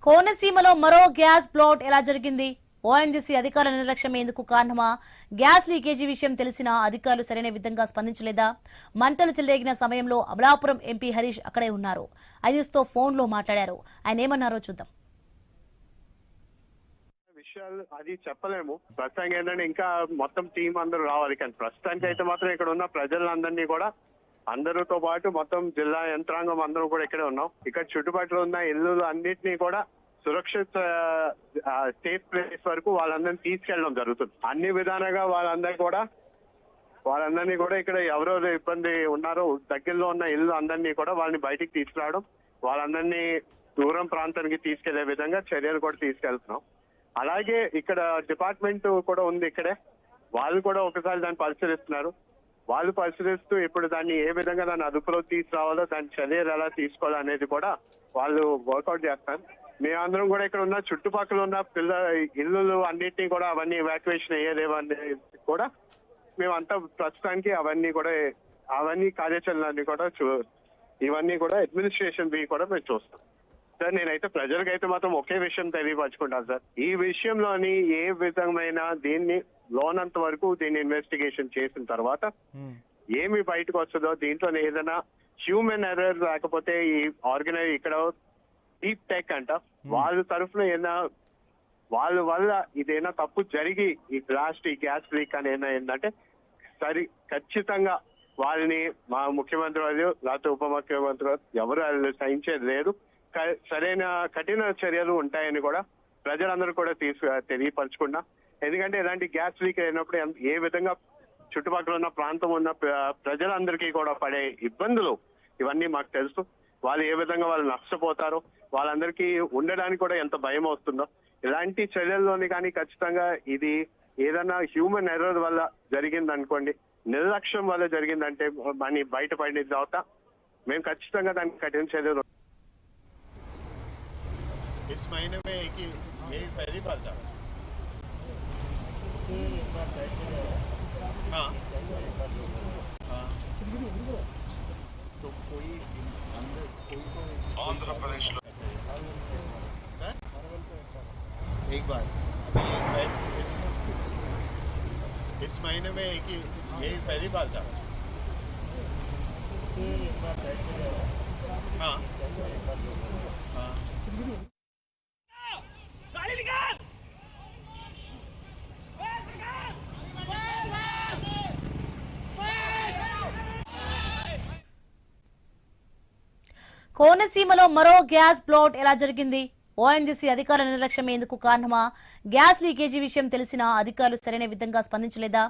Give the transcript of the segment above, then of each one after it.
కోనసీమలో మరో గ్యాస్ బ్లౌట్ ఎలా జరిగింది? ఓఎన్జీసీ అధికారుల నిర్లక్ష్యం ఎందుకు కారణమా? గ్యాస్ లీకేజీ విషయం తెలిసినా అధికారులు సరైన విధంగా స్పందించలేదా? మంటలు చెలరేగిన సమయంలో అమలాపురం ఎంపీ హరీష్ అక్కడే ఉన్నారు. ఐన్యూస్తో ఫోన్లో మాట్లాడారు. ఆయన ఏమన్నారో చూద్దాం. విషయాలు అది చెప్పలేము. ప్రస్తుతానికి ఏంటంటే ఇంకా మొత్తం టీం అందరూ రావాలి. కానీ ప్రస్తుతానికి అయితే మాత్రం ఇక్కడ ఉన్న ప్రజలందరినీ కూడా అందరితో పాటు మొత్తం జిల్లా యంత్రాంగం అందరూ కూడా ఇక్కడే ఉన్నాం. ఇక్కడ చుట్టుపక్కల ఉన్న ఇల్లు అన్నిటినీ కూడా సురక్షిత సేఫ్ ప్లేస్ వరకు వాళ్ళందరినీ తీసుకెళ్ళడం జరుగుతుంది. అన్ని విధాలుగా వాళ్ళందరినీ కూడా ఇక్కడ ఎవరెవరు ఇబ్బంది ఉన్నారో దగ్గరలో ఉన్న ఇల్లు అందరినీ కూడా వాళ్ళని బయటికి తీసుకురావడం, వాళ్ళందరినీ దూరం ప్రాంతానికి తీసుకెళ్లే విధంగా చర్యలు కూడా తీసుకెళ్తున్నాం. అలాగే ఇక్కడ డిపార్ట్మెంట్ కూడా ఉంది ఇక్కడే. వాళ్ళు కూడా ఒకసారి దాన్ని పరిశీలిస్తున్నారు. వాళ్ళు పరిశీలిస్తూ ఇప్పుడు దాన్ని ఏ విధంగా దాన్ని అదుపులోకి తీసుకురావాలో, దాని చర్యలు ఎలా తీసుకోవాలో అనేది కూడా వాళ్ళు వర్కౌట్ చేస్తారు. మేమందరం కూడా ఇక్కడ ఉన్న చుట్టుపక్కల ఉన్న ఇల్లు అన్నిటినీ కూడా అవన్నీ ఎవాక్యుయేషన్ అయ్యేదేవన్నీ కూడా మేమంతా ప్రస్తుతానికి అవన్నీ కార్యాచరణలన్నీ కూడా ఇవన్నీ కూడా అడ్మినిస్ట్రేషన్ కూడా మేము చూస్తాం. సార్, నేనైతే ప్రజలకైతే మాత్రం ఒకే విషయం తెలియపరచుకుంటాను సార్. ఈ విషయంలోని ఏ విధమైన దీన్ని లోనంత వరకు దీన్ని ఇన్వెస్టిగేషన్ చేసిన తర్వాత ఏమి బయటకు వస్తుందో, దీంట్లో ఏదైనా హ్యూమన్ ఎర్రర్ లేకపోతే ఈ ఇక్కడ డీప్ టెక్ అంట వాళ్ళ తరఫున ఏదైనా వాళ్ళ వల్ల ఇదేనా తప్పు జరిగి ఈ గ్యాస్ లీక్ అని ఏంటంటే ఖచ్చితంగా వాళ్ళని మా ముఖ్యమంత్రి వాళ్ళు లేకపోతే ఉప ముఖ్యమంత్రి ఎవరు వాళ్ళు సహించేది లేదు. సరైన కఠిన చర్యలు ఉంటాయని కూడా ప్రజలందరూ కూడా తెలియపరచుకున్నా. ఎందుకంటే ఇలాంటి గ్యాస్ లీక్ అయినప్పుడు ఏ విధంగా చుట్టుపక్కల ఉన్న ప్రాంతం ఉన్న ప్రజలందరికీ కూడా పడే ఇబ్బందులు ఇవన్నీ మాకు తెలుసు. వాళ్ళు ఏ విధంగా వాళ్ళు నష్టపోతారో, వాళ్ళందరికీ ఉండడానికి కూడా ఎంత భయం వస్తుందో. ఇలాంటి చర్యల్లోని కానీ ఖచ్చితంగా ఇది ఏదైనా హ్యూమన్ ఎర్రర్ వల్ల జరిగింది అనుకోండి, నిర్లక్ష్యం వల్ల జరిగిందంటే మన బయటపడిన తర్వాత మేము ఖచ్చితంగా దానికి కఠిన చర్యలు. इस महीने में यही पहली बार था। हाँ हाँ, तो कोई आंध्र प्रदेश एक बार इस महीने में यही पहली बार था। हाँ हाँ, కోనసీమలో మరో గ్యాస్ బ్లౌట్ ఎలా జరిగింది? ఓఎన్జీసీ అధికారుల నిర్లక్ష్యం ఎందుకు కారణమా? గ్యాస్ లీకేజీ విషయం తెలిసినా అధికారులు సరైన విధంగా స్పందించలేదా?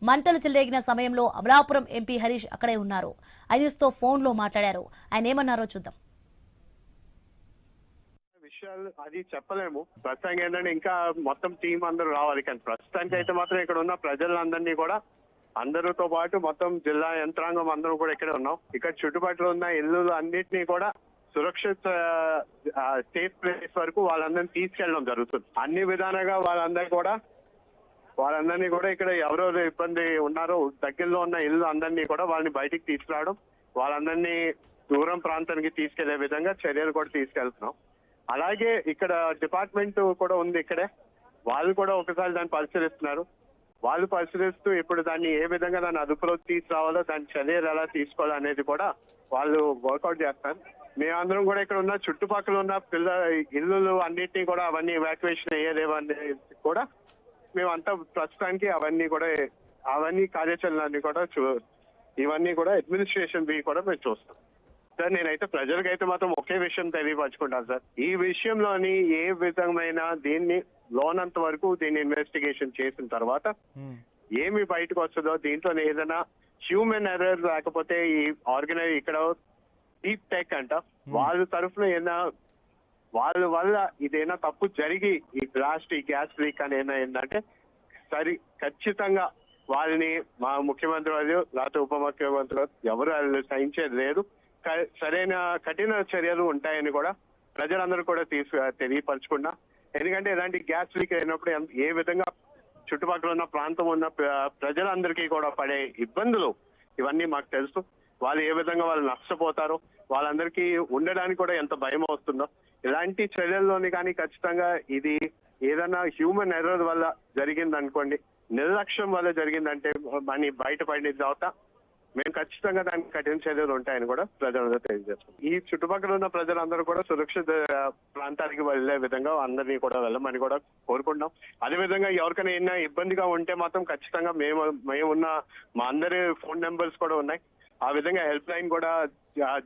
మంటలు చెలరేగిన సమయంలో అమలాపురం ఎంపీ హరీష్ అక్కడే ఉన్నారు. ఐన్యూస్తో ఫోన్లో మాట్లాడారు. ఆయన ఏమన్నారో చూద్దాం. విషయాలు అది చెప్పలేము. ప్రస్తుతానికి ఏంటంటే ఇంకా మొత్తం టీం అందరూ రావాలి. కానీ ప్రస్తుతానికి అయితే మాత్రం ఇక్కడ ఉన్న ప్రజలందరినీ కూడా అందరితో పాటు మొత్తం జిల్లా యంత్రాంగం అందరూ కూడా ఇక్కడే ఉన్నాం. ఇక్కడ చుట్టుపక్కల ఉన్న ఇల్లు అన్నిటినీ కూడా సురక్షిత సేఫ్ ప్లేస్ వరకు వాళ్ళందరినీ తీసుకెళ్ళడం జరుగుతుంది. అన్ని విధాలుగా వాళ్ళందరినీ కూడా ఇక్కడ ఎవరెవరు ఇబ్బంది ఉన్నారో దగ్గరలో ఉన్న ఇల్లు అందరినీ కూడా వాళ్ళని బయటికి తీసుకురావడం, వాళ్ళందరినీ దూరం ప్రాంతానికి తీసుకెళ్లే విధంగా చర్యలు కూడా తీసుకెళ్తున్నాం. అలాగే ఇక్కడ డిపార్ట్మెంట్ కూడా ఉంది ఇక్కడే. వాళ్ళు కూడా ఒకసారి దాన్ని పరిశీలిస్తున్నారు. వాళ్ళు పరిశీలిస్తూ ఇప్పుడు దాన్ని ఏ విధంగా దాన్ని అదుపులోకి తీసుకురావాలో, దాని చర్యలు ఎలా తీసుకోవాలో అనేది కూడా వాళ్ళు వర్కౌట్ చేస్తారు. మేమందరం కూడా ఇక్కడ ఉన్న చుట్టుపక్కల ఉన్న ఇల్లు అన్నిటినీ కూడా అవన్నీ ఎవాక్యుయేషన్ అయ్యేదేవన్నీ కూడా మేమంతా ప్రస్తుతానికి అవన్నీ కార్యాచరణలన్నీ కూడా ఇవన్నీ కూడా అడ్మినిస్ట్రేషన్ కూడా మేము చూస్తాం. సార్, నేనైతే ప్రజలకైతే మాత్రం ఒకే విషయం తెలియపరచుకుంటాను సార్. ఈ విషయంలోని ఏ విధమైన దీన్ని లోనంత వరకు దీన్ని ఇన్వెస్టిగేషన్ చేసిన తర్వాత ఏమి బయటకు వస్తుందో, దీంట్లో ఏదైనా హ్యూమన్ ఎర్రర్ లేకపోతే ఈ ఇక్కడ డీప్ టెక్ అంట వాళ్ళ తరఫున వాళ్ళ వల్ల ఇదేనా తప్పు జరిగి ఈ గ్యాస్ లీక్ అని ఏంటంటే ఖచ్చితంగా వాళ్ళని మా ముఖ్యమంత్రి వాళ్ళు లేకపోతే ఉప ముఖ్యమంత్రి ఎవరు వాళ్ళు సహించేది లేదు. సరైన కఠిన చర్యలు ఉంటాయని కూడా ప్రజలందరూ కూడా తెలియపరచుకున్నా. ఎందుకంటే ఇలాంటి గ్యాస్ లీక్ అయినప్పుడు ఏ విధంగా చుట్టుపక్కల ఉన్న ప్రాంతం ఉన్న ప్రజలందరికీ కూడా పడే ఇబ్బందులు ఇవన్నీ మాకు తెలుసు. వాళ్ళు ఏ విధంగా వాళ్ళు నష్టపోతారో, వాళ్ళందరికీ ఉండడానికి కూడా ఎంత భయం వస్తుందో, ఇలాంటి చర్యల్లోని కానీ ఖచ్చితంగా ఇది ఏదైనా హ్యూమన్ ఎర్రర్ వల్ల జరిగింది అనుకోండి, నిర్లక్ష్యం వల్ల జరిగిందంటే మనీ బయటపడిన తర్వాత మేము ఖచ్చితంగా దానికి కఠిన చర్యలు ఉంటాయని కూడా ప్రజలందరూ తెలియజేస్తాం. ఈ చుట్టుపక్కల ఉన్న ప్రజలందరూ కూడా సురక్షిత ప్రాంతానికి వెళ్లే విధంగా అందరినీ కూడా వెళ్ళమని కూడా కోరుకుంటున్నాం. అదేవిధంగా ఎవరికైనా ఏమైనా ఇబ్బందిగా ఉంటే మాత్రం ఖచ్చితంగా మేమున్న మా అందరి ఫోన్ నెంబర్స్ కూడా ఉన్నాయి. ఆ విధంగా హెల్ప్ లైన్ కూడా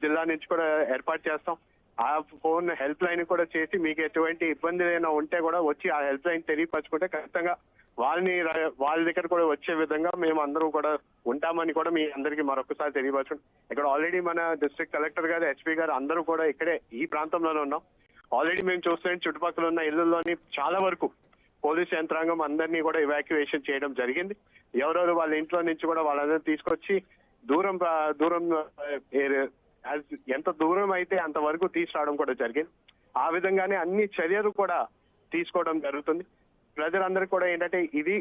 జిల్లా నుంచి కూడా ఏర్పాటు చేస్తాం. ఆ ఫోన్ హెల్ప్ లైన్ కూడా చేసి మీకు ఎటువంటి ఇబ్బంది ఏమైనా ఉంటే కూడా వచ్చి ఆ హెల్ప్ లైన్ తెలియపరచుకుంటే ఖచ్చితంగా వాళ్ళ దగ్గర కూడా వచ్చే విధంగా మేము అందరూ కూడా ఉంటామని కూడా మీ అందరికీ మరొకసారి తెలియపరచండి. ఇక్కడ ఆల్రెడీ మన డిస్ట్రిక్ట్ కలెక్టర్ గారు, ఎస్పీ గారు అందరూ కూడా ఇక్కడే ఈ ప్రాంతంలోనే ఉన్నాం. ఆల్రెడీ మేము చూస్తే చుట్టుపక్కల ఉన్న ఇళ్లలోని చాలా వరకు పోలీస్ యంత్రాంగం అందరినీ కూడా ఎవాక్యుయేషన్ చేయడం జరిగింది. ఎవరెవరు వాళ్ళ ఇంట్లో నుంచి కూడా వాళ్ళందరూ తీసుకొచ్చి దూరం ఎంత దూరం అయితే అంతవరకు తీసుకురావడం కూడా జరిగింది. ఆ విధంగానే అన్ని చర్యలు కూడా తీసుకోవడం జరుగుతుంది. ప్రజలందరికీ కూడా ఏంటంటే ఇది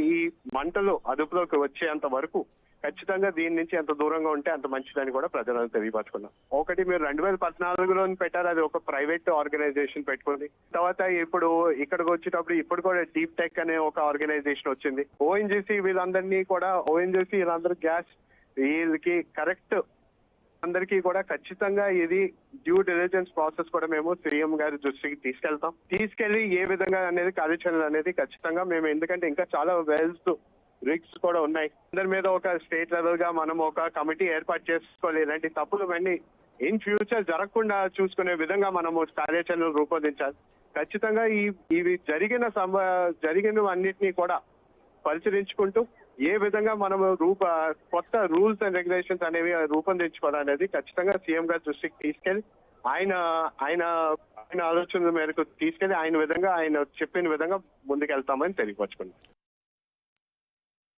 ఈ మంటలు అదుపులోకి వచ్చేంత వరకు ఖచ్చితంగా దీని నుంచి ఎంత దూరంగా ఉంటే అంత మంచిదని కూడా ప్రజలను తెలియపరచుకున్నాం. ఒకటి మీరు 2014లో పెట్టారు, అది ఒక ప్రైవేట్ ఆర్గనైజేషన్ పెట్టుకుంది. తర్వాత ఇప్పుడు ఇక్కడికి వచ్చేటప్పుడు ఇప్పుడు కూడా డీప్ టెక్ అనే ఒక ఆర్గనైజేషన్ వచ్చింది. ఓఎన్జీసీ వీళ్ళందరినీ కూడా వీళ్ళందరూ గ్యాస్ వీళ్ళకి కరెక్ట్ అందరికీ కూడా ఖచ్చితంగా ఇది డ్యూ డిలిజెన్స్ ప్రాసెస్ కూడా మేము సీఎం గారి దృష్టికి తీసుకెళ్లి ఏ విధంగా అనేది కార్యాచరణ అనేది ఖచ్చితంగా మేము, ఎందుకంటే ఇంకా చాలా వెల్స్ రిగ్స్ కూడా ఉన్నాయి. అందరి మీద ఒక స్టేట్ లెవెల్ గా మనం ఒక కమిటీ ఏర్పాటు చేసుకోవాలి. ఇలాంటి తప్పులు అన్నీ ఇన్ ఫ్యూచర్ జరగకుండా చూసుకునే విధంగా మనము కార్యాచరణలు రూపొందించాలి. ఖచ్చితంగా ఇవి జరిగినవన్నిటినీ కూడా పరిశీలించుకుంటూ ఏ విధంగా మనం కొత్త రూల్స్ అండ్ రెగ్యులేషన్స్ అనేవి రూపొందించుకోవాలనేది ఖచ్చితంగా సీఎం గారి దృష్టికి తీసుకెళ్లి ఆయన ఆలోచనల మేరకు తీసుకెళ్లి ఆయన చెప్పిన విధంగా ముందుకెళ్తామని తెలియపరచుకున్నాం.